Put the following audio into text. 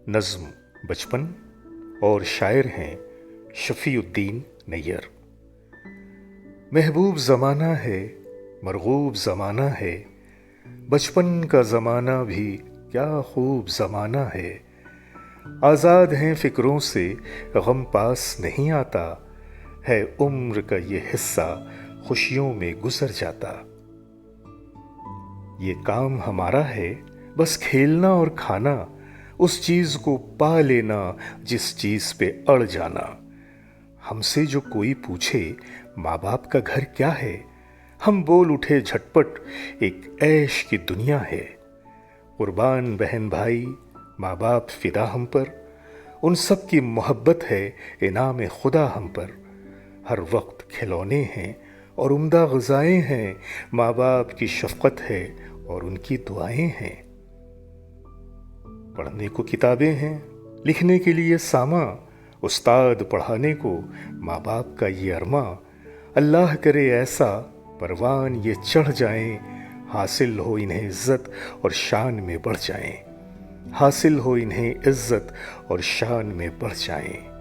نظم بچپن اور شاعر ہیں شفیع الدین نیّر۔ محبوب زمانہ ہے، مرغوب زمانہ ہے، بچپن کا زمانہ بھی کیا خوب زمانہ ہے۔ آزاد ہیں فکروں سے، غم پاس نہیں آتا، ہے عمر کا یہ حصہ خوشیوں میں گزر جاتا۔ یہ کام ہمارا ہے بس کھیلنا اور کھانا، اس چیز کو پا لینا جس چیز پہ اڑ جانا۔ ہم سے جو کوئی پوچھے ماں باپ کا گھر کیا ہے، ہم بول اٹھے جھٹ پٹ ایک عیش کی دنیا ہے۔ قربان بہن بھائی ماں باپ فدا ہم پر، ان سب کی محبت ہے انعام خدا ہم پر۔ ہر وقت کھلونے ہیں اور عمدہ غذائیں ہیں، ماں باپ کی شفقت ہے اور ان کی دعائیں ہیں۔ پڑھنے کو کتابیں ہیں، لکھنے کے لیے ساماں، استاد پڑھانے کو ماں باپ کا یہ ارماں۔ اللہ کرے ایسا پروان یہ چڑھ جائیں، حاصل ہو انہیں عزت اور شان میں بڑھ جائیں، حاصل ہو انہیں عزت اور شان میں بڑھ جائیں۔